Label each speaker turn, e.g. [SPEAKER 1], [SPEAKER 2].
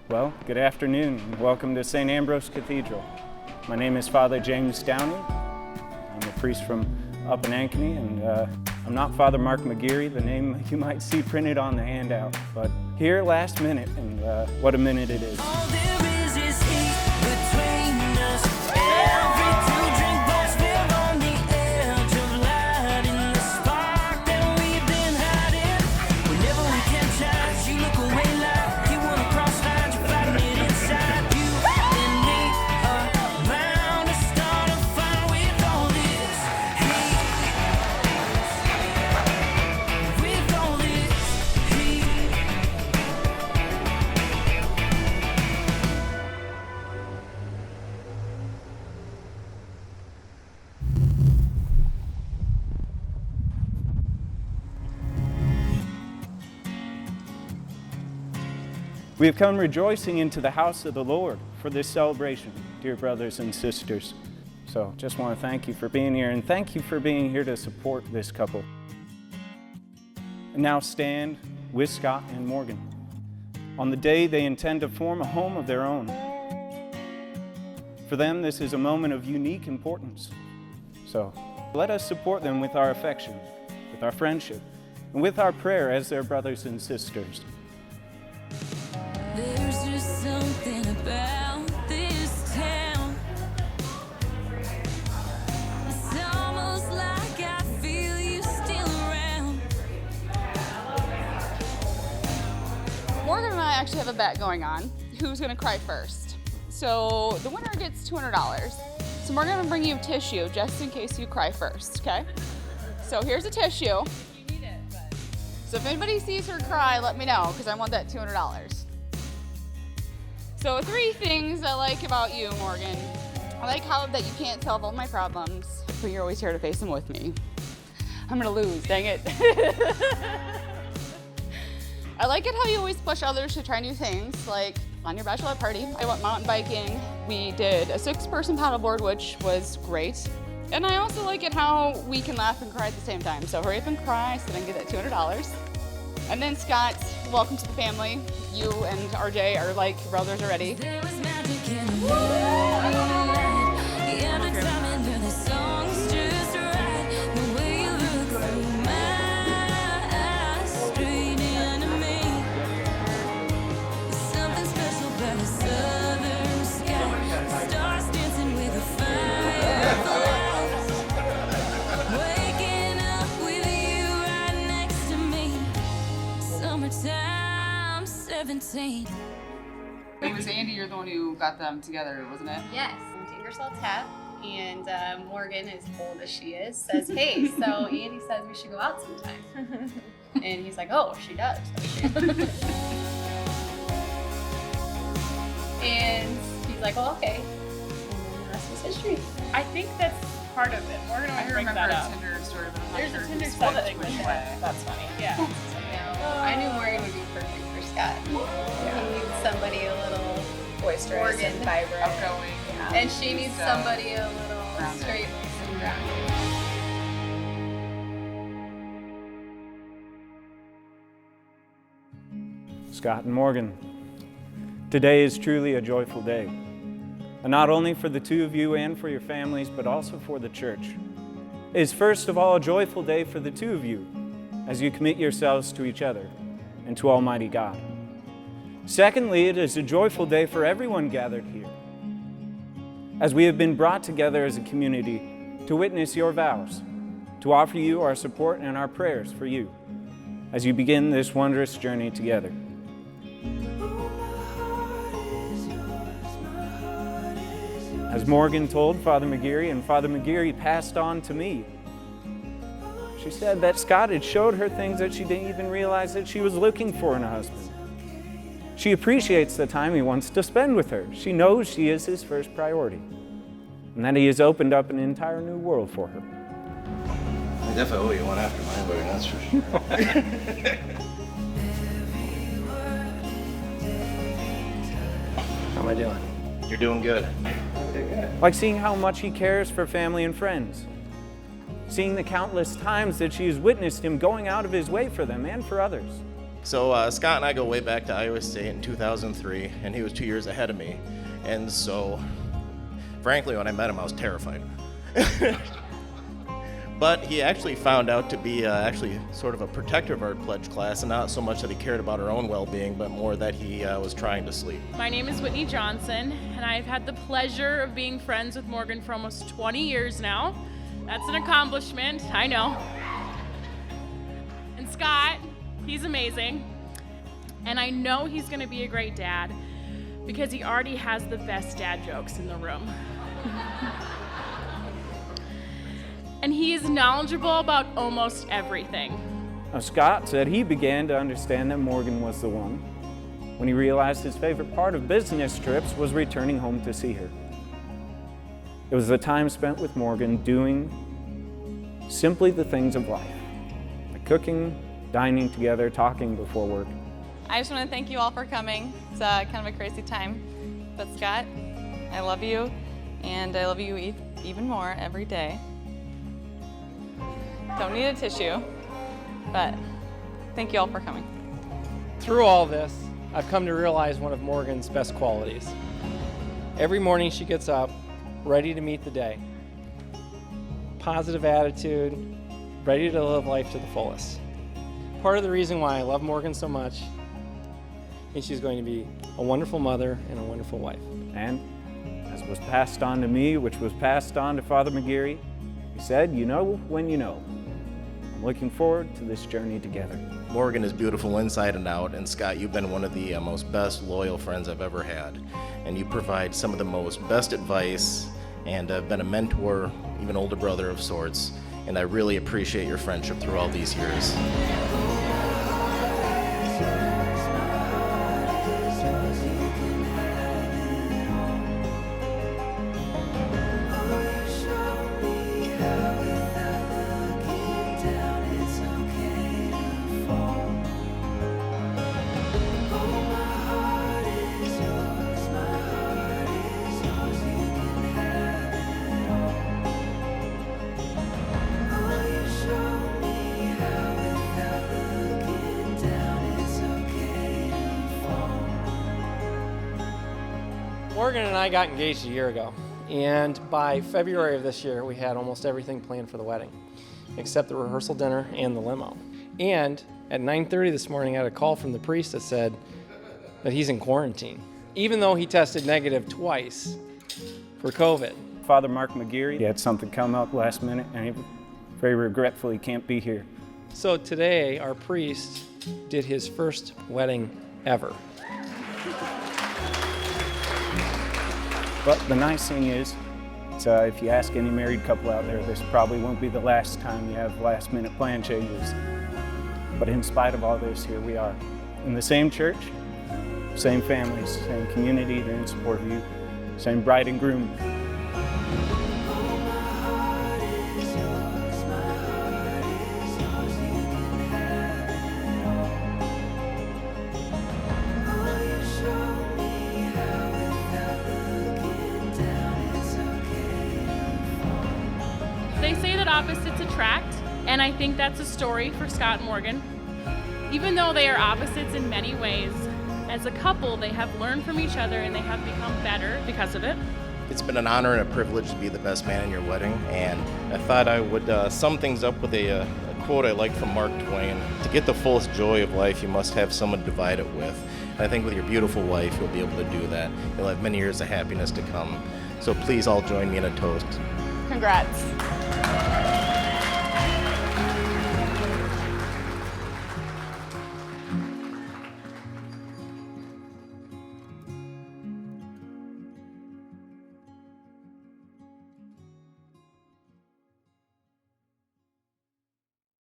[SPEAKER 1] Well, good afternoon and welcome to St. Ambrose Cathedral. My name is Father James Downey. I'm a priest from up in Ankeny, and I'm not Father Mark McGeary, the name you might see printed on the handout, but here last minute, and what a minute it is.
[SPEAKER 2] All there is heat between us. Every two-drink bus, we're on the edge of lighting the spark that we've been hiding. Whenever we catch eyes, you look away like you want to cross lines. You're fighting it inside. You and me are bound to start a fire with all this heat. With all this heat.
[SPEAKER 1] We have come rejoicing into the house of the Lord for this celebration, dear brothers and sisters. So just want to thank you for being here, and thank you for being here to support this couple. And now stand with Scott and Morgan on the day they intend to form a home of their own. For them, this is a moment of unique importance. So let us support them with our affection, with our friendship, and with our prayer as their brothers and sisters.
[SPEAKER 2] There's just something about this town. It's almost like I feel you still around.
[SPEAKER 3] Morgan and I actually have a bet going on who's gonna cry first. So the winner gets $200. So we're gonna bring you tissue just in case you cry first, okay? So here's a tissue. You need it, but... So if anybody sees her cry, let me know, because I want that $200. So 3 things I like about you, Morgan. I like how that you can't solve all my problems, but you're always here to face them with me. I'm gonna lose, dang it. I like it how you always push others to try new things, like on your bachelorette party, I went mountain biking. We did a 6-person paddleboard, which was great. And I also like it how we can laugh and cry at the same time. So hurry up and cry so then get that $200. And then Scott, welcome to the family. You and RJ are like brothers already.
[SPEAKER 2] There was magic in the moonlight. Every time I hear the song's just right. The way you look through my eyes, straight into me. There's something special about the southern sky. Stars dancing with the fireflies. Waking up with you right next to me. Summertime 17.
[SPEAKER 3] It was Andy, you're the one who got them together, wasn't it?
[SPEAKER 4] Yes, Ingersoll Tap, and Morgan, as old as she is, says, hey, so Andy says we should go out sometime. And he's like, oh, she does. And he's like, well, okay. And then the rest is history.
[SPEAKER 5] I think that's part of it. Morgan always brings that up.
[SPEAKER 3] Tinder story, but I'm not
[SPEAKER 5] There's
[SPEAKER 3] sure
[SPEAKER 5] a Tinder
[SPEAKER 3] who's
[SPEAKER 5] side
[SPEAKER 3] what
[SPEAKER 5] thing
[SPEAKER 3] which
[SPEAKER 5] with
[SPEAKER 3] way.
[SPEAKER 5] it. That's funny. Yeah.
[SPEAKER 4] I knew Morgan would be perfect for Scott. He needs somebody a little
[SPEAKER 6] Boisterous
[SPEAKER 4] Morgan.
[SPEAKER 6] and vibrant.
[SPEAKER 3] Outgoing.
[SPEAKER 6] Yeah.
[SPEAKER 4] and she needs somebody a little
[SPEAKER 3] Grounded.
[SPEAKER 4] straight and grounded.
[SPEAKER 1] Scott and Morgan, today is truly a joyful day, and not only for the two of you and for your families, but also for the church. It is first of all a joyful day for the two of you as you commit yourselves to each other and to Almighty God. Secondly, it is a joyful day for everyone gathered here, as we have been brought together as a community to witness your vows, to offer you our support and our prayers for you as you begin this wondrous journey together. As Morgan told Father McGeary, and Father McGeary passed on to me, she said that Scott had showed her things that she didn't even realize that she was looking for in a husband. She appreciates the time he wants to spend with her. She knows she is his first priority, and that he has opened up an entire new world for her.
[SPEAKER 7] I definitely owe you one after mine, but that's for sure. How am I doing? You're doing good.
[SPEAKER 1] Like seeing how much he cares for family and friends, seeing the countless times that she has witnessed him going out of his way for them and for others.
[SPEAKER 6] So Scott and I go way back to Iowa State in 2003, and he was 2 years ahead of me. And so, frankly, when I met him, I was terrified. But he actually found out to be actually sort of a protector of our pledge class, and not so much that he cared about our own well-being, but more that he was trying to sleep.
[SPEAKER 5] My name is Whitney Johnson, and I've had the pleasure of being friends with Morgan for almost 20 years now. That's an accomplishment, I know. And Scott, he's amazing. And I know he's gonna be a great dad because he already has the best dad jokes in the room. And he is knowledgeable about almost everything.
[SPEAKER 1] Now, Scott said he began to understand that Morgan was the one when he realized his favorite part of business trips was returning home to see her. It was the time spent with Morgan doing simply the things of life, like cooking, dining together, talking before work.
[SPEAKER 8] I just want to thank you all for coming. It's kind of a crazy time. But Scott, I love you, and I love you even more every day. Don't need a tissue, but thank you all for coming.
[SPEAKER 9] Through all this, I've come to realize one of Morgan's best qualities. Every morning she gets up, ready to meet the day. Positive attitude, ready to live life to the fullest. Part of the reason why I love Morgan so much is she's going to be a wonderful mother and a wonderful wife.
[SPEAKER 1] And as was passed on to me, which was passed on to Father McGeary, he said, "You know when you know." I'm looking forward to this journey together.
[SPEAKER 6] Morgan is beautiful inside and out, and Scott, you've been one of the most best loyal friends I've ever had. And you provide some of the most best advice, and have been a mentor, even older brother of sorts. And I really appreciate your friendship through all these years.
[SPEAKER 9] Morgan and I got engaged a year ago, and by February of this year, we had almost everything planned for the wedding, except the rehearsal dinner and the limo. And at 9:30 this morning, I had a call from the priest that said that he's in quarantine, even though he tested negative twice for COVID.
[SPEAKER 1] Father Mark McGeary, he had something come up last minute, and he very regretfully can't be here.
[SPEAKER 9] So today, our priest did his first wedding ever.
[SPEAKER 1] But the nice thing is, if you ask any married couple out there, this probably won't be the last time you have last-minute plan changes. But in spite of all this, here we are. In the same church, same families, same community, they're in support of you, same bride and groom.
[SPEAKER 5] They say that opposites attract, and I think that's a story for Scott and Morgan. Even though they are opposites in many ways, as a couple, they have learned from each other and they have become better because of it.
[SPEAKER 6] It's been an honor and a privilege to be the best man in your wedding, and I thought I would sum things up with a quote I like from Mark Twain. To get the fullest joy of life, you must have someone to divide it with. And I think with your beautiful wife, you'll be able to do that. You'll have many years of happiness to come. So please all join me in a toast.
[SPEAKER 3] Congrats.